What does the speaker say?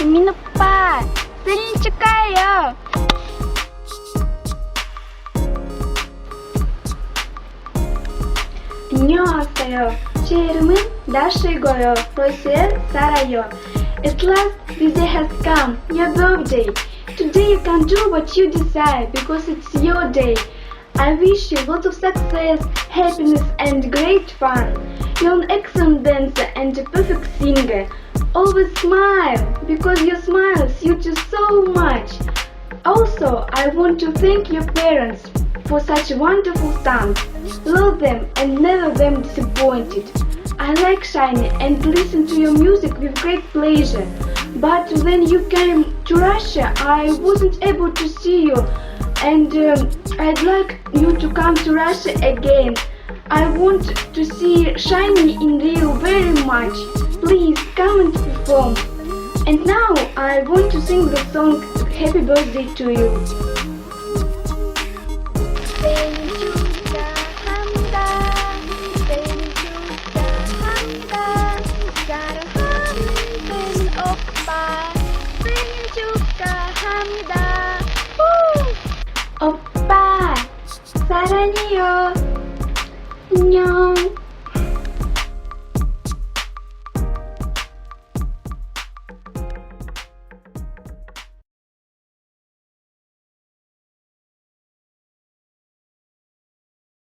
유민 오빠, 생일 축하해요. 안녕하세요. 제 이름은 다시고요. 러시아 살아요. At last, this day has come, your birthday. Today you can do what you desire because it's your day. I wish you lots of success, happiness and great fun. You're an excellent dancer and a perfect singer. Always smile because your smile suits you so much. Also, I want to thank your parents for such wonderful sons. Love them and never them disappointed. I like Shiny and listen to your music with great pleasure. But when you came to Russia, I wasn't able to see you, and I'd like you to come to Russia again. I want to see Shiny in Rio very much. Please come and perform. And now I want to sing the song Happy Birthday to you. 생일 축하합니다. 생일 축하합니다. 사랑하는 생일 오빠. 생일 축하합니다. 후! 오빠 사랑해요. 안녕.